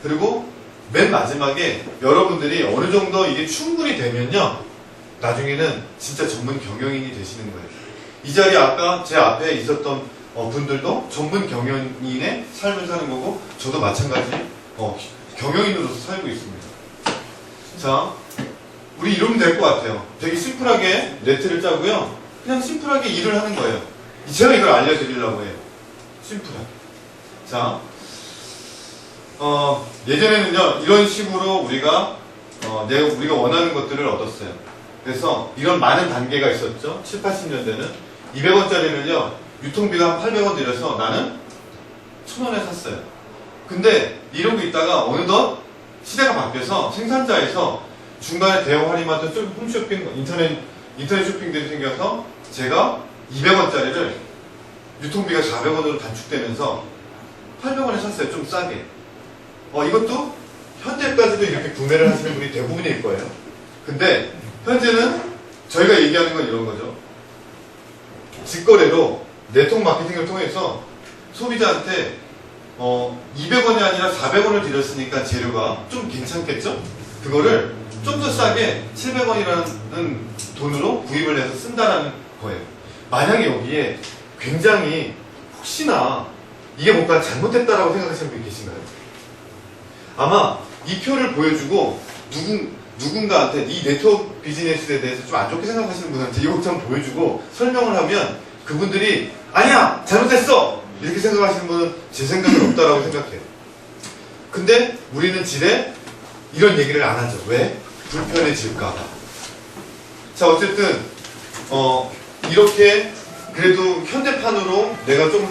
그리고 맨 마지막에 여러분들이 어느 정도 이게 충분히 되면요. 나중에는 진짜 전문 경영인이 되시는 거예요. 이 자리에 아까 제 앞에 있었던 분들도 전문 경영인의 삶을 사는 거고 저도 마찬가지 경영인으로서 살고 있습니다. 자, 우리 이러면 될 것 같아요. 되게 심플하게 네트를 짜고요. 그냥 심플하게 일을 하는 거예요. 제가 이걸 알려드리려고 해요. 심플하게. 자, 예전에는요 이런 식으로 우리가 원하는 것들을 얻었어요. 그래서 이런 많은 단계가 있었죠. 7, 80년대는 200원짜리를요 유통비가 한 800원 들여서 나는 1000원에 샀어요. 근데 이러고 있다가 어느덧 시대가 바뀌어서 생산자에서 중간에 대형 할인마트, 홈쇼핑, 인터넷 쇼핑들이 생겨서 제가 200원짜리를 유통비가 400원으로 단축되면서 800원에 샀어요. 좀 싸게. 이것도 현재까지도 이렇게 구매를 하시는 분이 대부분일 거예요. 근데 현재는 저희가 얘기하는 건 이런 거죠. 직거래로 네트워크 마케팅을 통해서 소비자한테 200원이 아니라 400원을 들였으니까 재료가 좀 괜찮겠죠? 그거를 좀 더 싸게 700원이라는 돈으로 구입을 해서 쓴다는 거예요. 만약에 여기에 굉장히 혹시나 이게 뭔가 잘못됐다라고 생각하시는 분이 계신가요? 아마 이 표를 보여주고 누군가한테 이 네트워크 비즈니스에 대해서 좀 안 좋게 생각하시는 분한테 이 복장 보여주고 설명을 하면 그분들이 아니야! 잘못됐어! 이렇게 생각하시는 분은 제 생각은 없다라고 생각해요. 근데 우리는 지레 이런 얘기를 안 하죠. 왜? 불편해질까봐. 자, 어쨌든 이렇게 그래도 현대판으로 내가 좀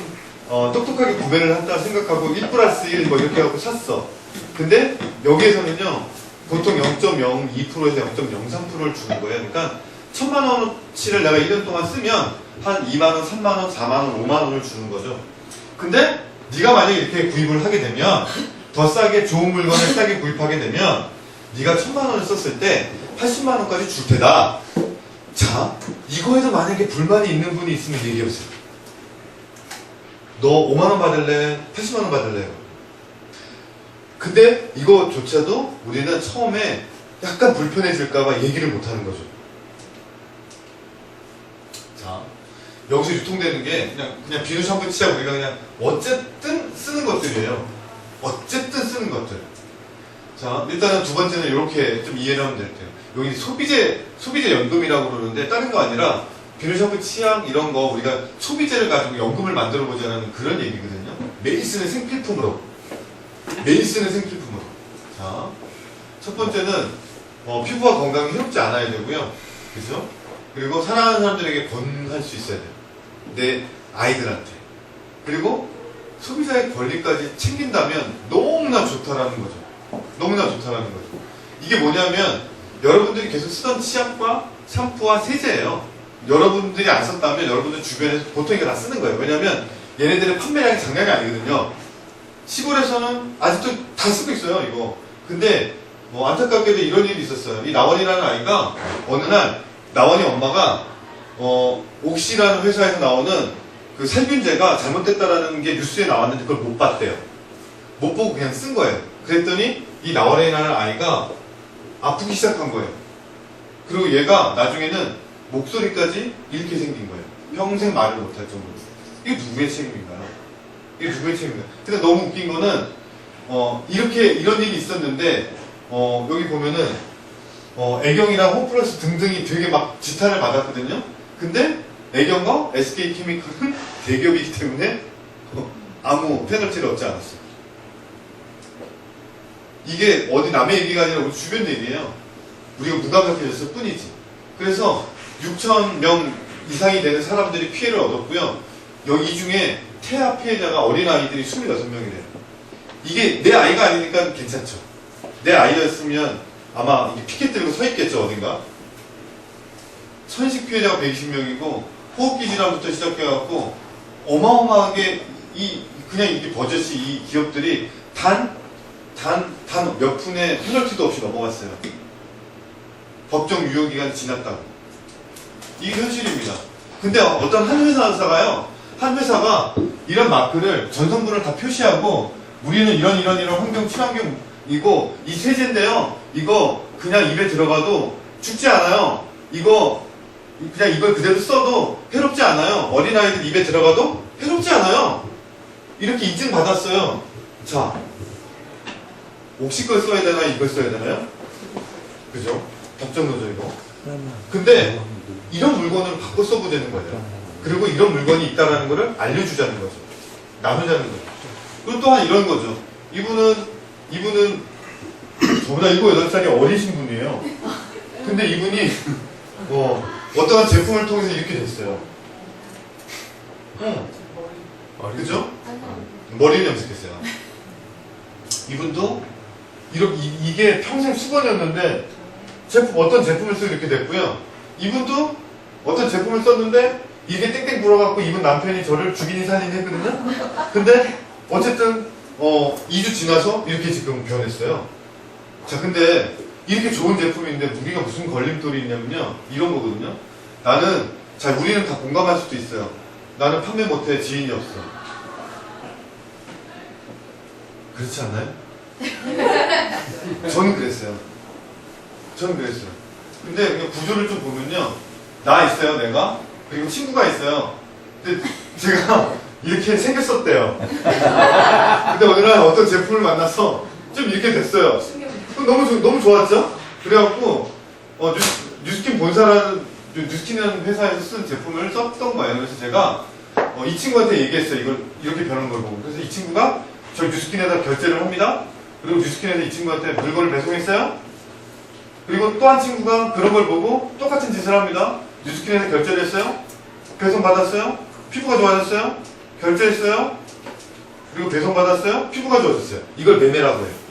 똑똑하게 구매를 한다 생각하고 1 플러스 1 뭐 이렇게 하고 샀어. 근데 여기에서는요 보통 0.02%에서 0.03%를 주는 거예요. 그러니까 1000만원어치를 내가 1년 동안 쓰면 한 2만원, 3만원, 4만원, 5만원을 주는 거죠. 근데 네가 만약에 이렇게 구입을 하게 되면 더 싸게 좋은 물건을 싸게 구입하게 되면 네가 1000만원을 썼을 때 80만원까지 줄 테다. 자, 이거에서 만약에 불만이 있는 분이 있으면 얘기해보세요. 너 5만원 받을래? 80만원 받을래? 근데 이거조차도 우리는 처음에 약간 불편해질까봐 얘기를 못하는 거죠. 자, 여기서 유통되는 게 그냥 비누, 샴푸, 치약 우리가 그냥 어쨌든 쓰는 것들이에요. 어쨌든 쓰는 것들. 자, 일단은 두 번째는 이렇게 좀 이해를 하면 될 텐데요. 여기 소비재 연금이라고 그러는데 다른 거 아니라 비누, 샴푸, 치약 이런 거 우리가 소비재를 가지고 연금을 만들어 보자는 그런 얘기거든요. 매일 쓰는 생필품으로. 매일 쓰는 생필품으로. 자, 첫 번째는 피부와 건강이 해롭지 않아야 되고요. 그죠? 그리고 사랑하는 사람들에게 권할 수 있어야 돼요. 내 아이들한테. 그리고 소비자의 권리까지 챙긴다면 너무나 좋다라는 거죠. 너무나 좋다라는 거죠. 이게 뭐냐면 여러분들이 계속 쓰던 치약과 샴푸와 세제예요. 여러분들이 안 썼다면 여러분들 주변에서 보통 이거 다 쓰는 거예요. 왜냐면 얘네들의 판매량이 장난이 아니거든요. 시골에서는 아직도 다 쓰고 있어요, 이거. 근데 뭐 안타깝게도 이런 일이 있었어요. 이 나원이라는 아이가 어느 날 나원이 엄마가 옥시라는 회사에서 나오는 그 살균제가 잘못됐다라는 게 뉴스에 나왔는데 그걸 못 봤대요. 못 보고 그냥 쓴 거예요. 그랬더니 이 나원이라는 아이가 아프기 시작한 거예요. 그리고 얘가 나중에는 목소리까지 잃게 생긴 거예요. 평생 말을 못할 정도로. 이게 누구의 책임인가요? 이게 누구의 책임인가요? 근데 너무 웃긴 거는 이렇게 이런 일이 있었는데 여기 보면은 애경이랑 홈플러스 등등이 되게 막 지탄을 받았거든요. 근데 애경과 SK케미칼은 대기업이기 때문에 아무 페널티를 얻지 않았어요. 이게 어디 남의 얘기가 아니라 우리 주변 얘기예요. 우리가 무감각해졌을 뿐이지. 그래서 6,000명 이상이 되는 사람들이 피해를 얻었고요. 이 중에 태아 피해자가 어린아이들이 26명이래요. 이게 내 아이가 아니니까 괜찮죠. 내 아이였으면 아마 피켓 들고 서 있겠죠, 어딘가. 천식 피해자가 120명이고 호흡기 질환부터 시작해갖고 어마어마하게 그냥 이게 버젓이 이 기업들이 단 몇 푼의 페널티도 없이 넘어갔어요. 법정 유효기간 지났다고. 이게 현실입니다. 근데 어떤 한 회사가 이런 마크를 전성분을 다 표시하고 우리는 이런 환경 친환경이고 이 세제인데요. 이거 그냥 입에 들어가도 죽지 않아요. 그냥 이걸 그대로 써도 해롭지 않아요. 어린아이들 입에 들어가도 해롭지 않아요. 이렇게 인증받았어요. 자, 옥시 걸 써야 되나 이걸 써야 되나요? 그죠? 법정노조 이거. 근데 이런 물건을 바꿔 써도 되는 거예요. 그리고 이런 물건이 있다는 거를 알려주자는 거죠. 나누자는 거죠. 그리고 또한 이런 거죠. 이분은 저보다 7, 8살이 어리신 분이에요. 근데 이분이 어떠한 제품을 통해서 이렇게 됐어요. 그죠? 머리를 염색했어요. 이분도 이게 평생 수건이었는데 어떤 제품을 쓰고 이렇게 됐고요. 이분도 어떤 제품을 썼는데 이게 땡땡 불어갖고 이분 남편이 저를 죽이니 살리니 했거든요. 근데 어쨌든 2주 지나서 이렇게 지금 변했어요. 자, 근데 이렇게 좋은 제품인데 우리가 무슨 걸림돌이 있냐면요, 이런 거거든요. 우리는 다 공감할 수도 있어요. 나는 판매 못해, 지인이 없어. 그렇지 않나요? 저는 그랬어요. 근데 그냥 구조를 좀 보면요, 나 있어요, 내가. 그리고 친구가 있어요. 근데 제가 이렇게 생겼었대요. 근데 어느 날 어떤 제품을 만나서 좀 이렇게 됐어요. 너무 좋았죠? 그래갖고 뉴스킨 본사라는 뉴스킨이라는 회사에서 쓴 제품을 썼던 거예요. 그래서 제가 이 친구한테 얘기했어요. 이걸 이렇게 변한 걸 보고. 그래서 이 친구가 저희 뉴스킨에다 결제를 합니다. 그리고 뉴스킨에서 이 친구한테 물건을 배송했어요. 그리고 또 한 친구가 그런 걸 보고 똑같은 짓을 합니다. 뉴스킨에서 결제를 했어요. 배송 받았어요. 피부가 좋아졌어요. 결제했어요. 그리고 배송 받았어요. 피부가 좋아졌어요. 이걸 매매라고 해요.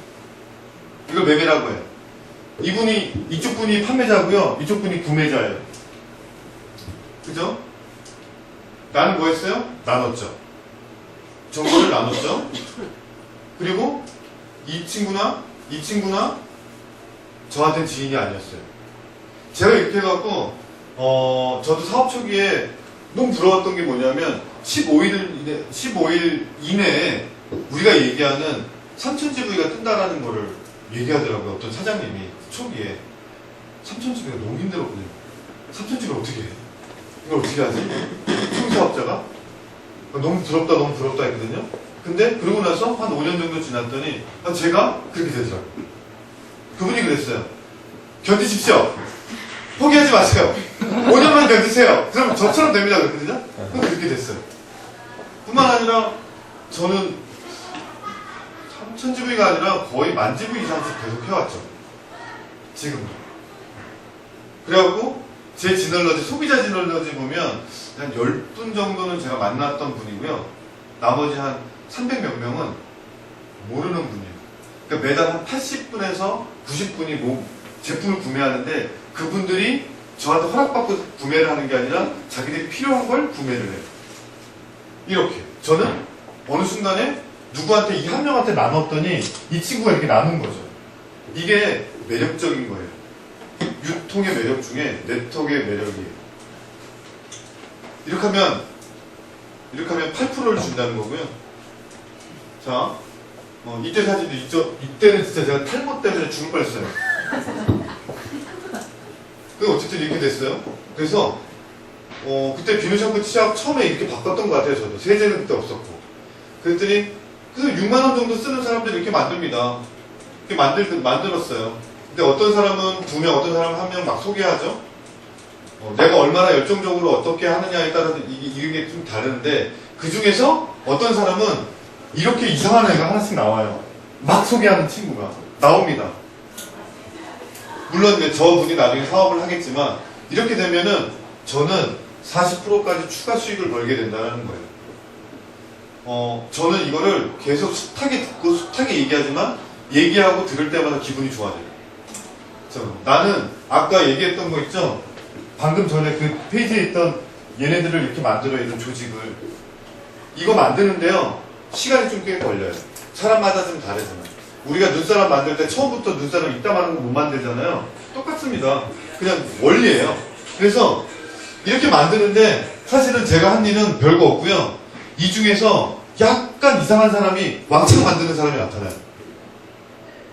이쪽 분이 판매자고요. 이쪽 분이 구매자예요. 그죠? 나는 뭐 했어요? 나눴죠. 정보를 나눴죠. 그리고 이 친구나 저한테는 지인이 아니었어요. 제가 이렇게 해갖고 저도 사업 초기에 너무 부러웠던 게 뭐냐면 15일 이내에 우리가 얘기하는 3,000GV가 뜬다라는 거를 얘기하더라고요. 어떤 사장님이 초기에 3,000GV가 너무 힘들었거든요. 3,000GV를 어떻게 해? 이걸 어떻게 하지? 총사업자가? 너무 부럽다 했거든요. 근데 그러고 나서 한 5년 정도 지났더니 제가 그렇게 되더라고요. 그분이 그랬어요. 견디십시오. 포기하지 마세요. 5년만 견디세요. 그럼 저처럼 됩니다. 그랬거든요. 그렇게 됐어요. 뿐만 아니라 저는 3,000GV가 아니라 거의 10,000GV 이상씩 계속 해왔죠. 지금. 그래갖고 제 소비자 지널러지 보면 한 10분 정도는 제가 만났던 분이고요. 나머지 한 300몇 명은 모르는 분이에요. 그러니까 매달 한 80분에서 90분이 제품을 구매하는데 그분들이 저한테 허락받고 구매를 하는 게 아니라 자기들이 필요한 걸 구매를 해요. 이렇게. 저는 어느 순간에 누구한테 이 한 명한테 나눴더니 이 친구가 이렇게 나눈 거죠. 이게 매력적인 거예요. 유통의 매력 중에 네트워크의 매력이에요. 이렇게 하면 8%를 준다는 거고요. 자, 이때 사진도 있죠. 이때는 진짜 제가 탈모 때문에 죽을 뻔했어요. 그 어쨌든 이렇게 됐어요. 그래서 그때 비누 샴푸 시작 처음에 이렇게 바꿨던 것 같아요. 저도 세제는 그때 없었고. 그랬더니 그래서 6만 원 정도 쓰는 사람들이 이렇게 만듭니다. 이렇게 만들었어요. 근데 어떤 사람은 2명, 어떤 사람은 1명 막 소개하죠. 내가 얼마나 열정적으로 어떻게 하느냐에 따라서 이게 좀 다른데 그 중에서 어떤 사람은 이렇게 이상한 애가 하나씩 나와요. 막 소개하는 친구가 나옵니다. 물론 저분이 나중에 사업을 하겠지만 이렇게 되면은 저는 40%까지 추가 수익을 벌게 된다는 거예요. 저는 이거를 계속 숱하게 듣고 숱하게 얘기하지만 얘기하고 들을 때마다 기분이 좋아져요. 나는 아까 얘기했던 거 있죠? 방금 전에 그 페이지에 있던 얘네들을 이렇게 만들어 이런 조직을 이거 만드는데요 시간이 좀 꽤 걸려요. 사람마다 좀 다르지만 우리가 눈사람 만들 때 처음부터 눈사람 이따만한 거 못 만들잖아요. 똑같습니다. 그냥 원리예요. 그래서 이렇게 만드는데 사실은 제가 한 일은 별거 없고요. 이 중에서 약간 이상한 사람이 왕창 만드는 사람이 나타나요.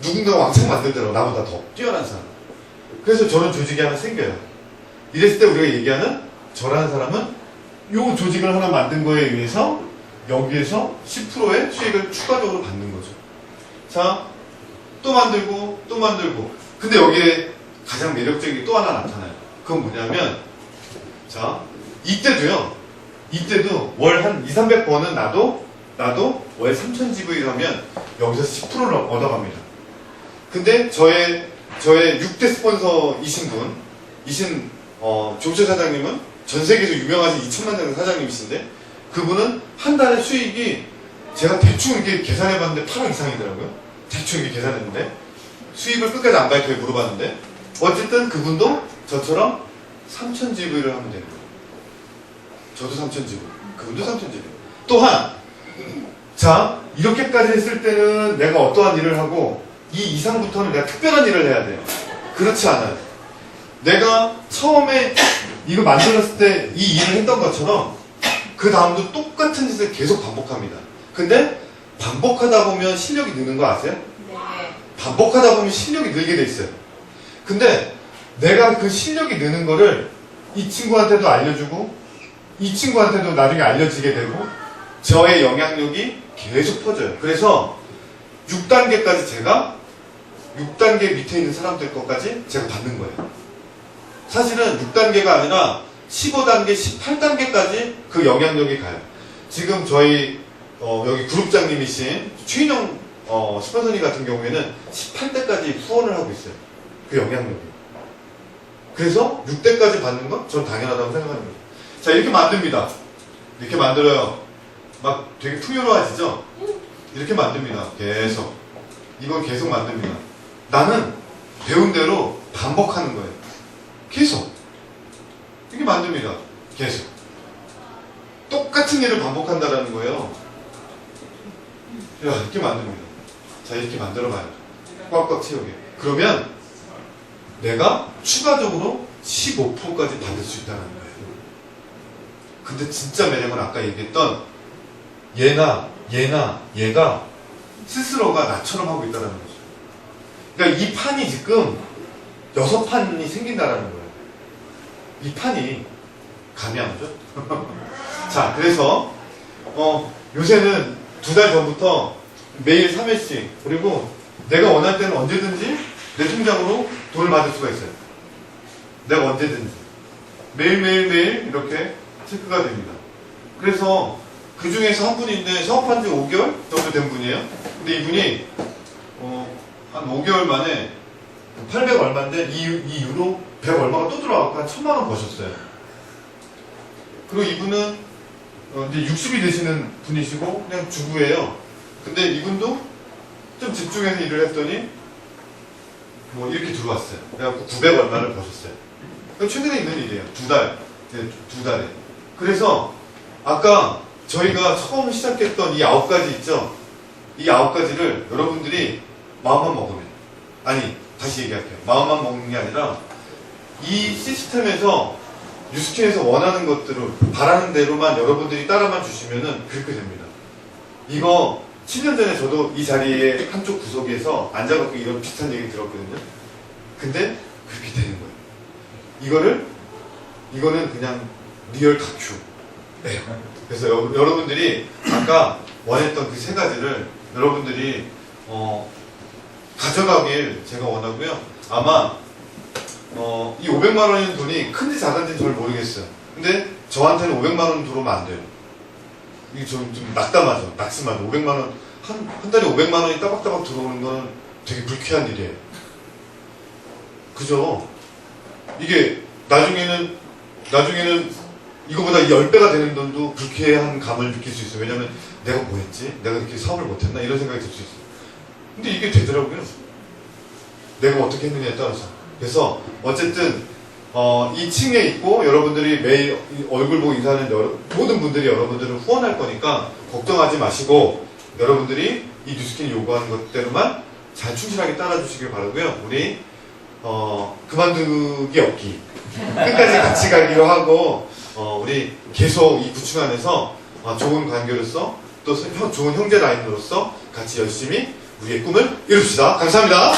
누군가가 왕창 만들더라고. 나보다 더 뛰어난 사람. 그래서 저런 조직이 하나 생겨요. 이랬을 때 우리가 얘기하는 저라는 사람은 요 조직을 하나 만든 거에 의해서 여기에서 10%의 수익을 추가적으로 받는 거죠. 자, 또 만들고 또 만들고. 근데 여기에 가장 매력적인 게 또 하나 나타나요. 그건 뭐냐면 자, 이때도 월 한 200~300번은 나도 월 3000GV를 하면 여기서 10%를 얻어갑니다. 근데 저의 6대 스폰서이신 조철 사장님은 전 세계에서 유명하신 2천만 장 사장님이신데 그분은 한 달에 수익이 제가 대충 이렇게 계산해봤는데 8억 이상이더라고요. 대충 이렇게 계산했는데 수익을 끝까지 안 밝혀 물어봤는데 어쨌든 그분도 저처럼 3000GV를 하면 되는 거예요. 저도 3000GV, 그분도 3000GV. 또한 자 이렇게까지 했을 때는 내가 어떠한 일을 하고 이 이상부터는 내가 특별한 일을 해야 돼요. 그렇지 않아요. 내가 처음에 이거 만들었을 때 이 일을 했던 것처럼 그 다음도 똑같은 짓을 계속 반복합니다. 근데 반복하다 보면 실력이 느는 거 아세요? 네. 반복하다 보면 실력이 늘게 돼 있어요. 근데 내가 그 실력이 느는 거를 이 친구한테도 알려주고 이 친구한테도 나중에 알려지게 되고 저의 영향력이 계속 퍼져요. 그래서 6단계까지 제가 6단계 밑에 있는 사람들 것까지 제가 받는 거예요. 사실은 6단계가 아니라 15단계, 18단계까지 그 영향력이 가요. 지금 저희 여기 그룹장님이신 최인영 스폰서님 같은 경우에는 18대까지 후원을 하고 있어요. 그 영향력이. 그래서 6대까지 받는 건 전 당연하다고 생각하는 거예요. 자, 이렇게 만듭니다. 이렇게 만들어요. 막 되게 풍요로워지죠? 이렇게 만듭니다. 계속. 이건 계속 만듭니다. 나는 배운 대로 반복하는 거예요. 계속. 이렇게 만듭니다. 계속. 똑같은 일을 반복한다라는 거예요. 야, 이렇게 만듭니다. 자, 이렇게 만들어봐요. 꽉꽉 채우게. 그러면 내가 추가적으로 15%까지 받을 수 있다는 거예요. 근데 진짜 매력은 아까 얘기했던 얘가 스스로가 나처럼 하고 있다는 거죠. 그러니까 이 판이 지금 6판이 생긴다는 거예요. 이 판이 감이 안 오죠? 자, 그래서 요새는 2달 전부터 매일 3회씩 그리고 내가 원할 때는 언제든지 내 통장으로 돈을 받을 수가 있어요. 내가 언제든지 매일매일 이렇게 체크가 됩니다. 그래서 그 중에서 한 분인데 사업한 지 5개월 정도 된 분이에요. 근데 이분이 한 5개월 만에 800 얼마인데 이 유로 100 얼마가 또 들어와서 한 1000만 원 버셨어요. 그리고 이분은 이제 60이 되시는 분이시고 그냥 주부예요. 근데 이분도 좀 집중해서 일을 했더니 뭐 이렇게 들어왔어요. 그래갖고 900 얼마를 버셨어요. 최근에 있는 일이에요. 2달. 네, 2달에. 그래서 아까 저희가 처음 시작했던 이 9가지 있죠? 이 9가지를 여러분들이 마음만 먹으면, 아니 다시 얘기할게요. 마음만 먹는 게 아니라 이 시스템에서 뉴스킨에서 원하는 것들을 바라는 대로만 여러분들이 따라만 주시면은 그렇게 됩니다. 이거 7년 전에 저도 이 자리에 한쪽 구석에서 앉아갖고 이런 비슷한 얘기 들었거든요. 근데 그렇게 되는 거예요. 이거는 그냥 리얼 다큐예요. 그래서 여러분들이 아까 원했던 그 세 가지를 여러분들이 가져가길 제가 원하고요. 아마 이 500만 원이라는 돈이 큰지 작은지는 잘 모르겠어요. 근데 저한테는 500만 원 들어오면 안 돼요. 이게 좀 낙담하죠. 낙심하죠. 500만 원, 한 달에 500만 원이 따박따박 들어오는 건 되게 불쾌한 일이에요. 그죠? 이게 나중에는 이거보다 10배가 되는 돈도 불쾌한 감을 느낄 수 있어요. 왜냐면 내가 뭐 했지? 내가 이렇게 사업을 못했나? 이런 생각이 들 수 있어요. 근데 이게 되더라고요. 내가 어떻게 했느냐에 따라서. 그래서 어쨌든 이 층에 있고 여러분들이 매일 얼굴 보고 인사하는 모든 분들이 여러분들을 후원할 거니까 걱정하지 마시고 여러분들이 이 뉴스킨이 요구하는 것대로만 잘 충실하게 따라주시길 바라고요. 우리 그만두기 없기 끝까지 같이 가기로 하고 우리 계속 이 구층 안에서 좋은 관계로서 또 좋은 형제 라인으로서 같이 열심히 우리의 꿈을 이룹시다. 감사합니다.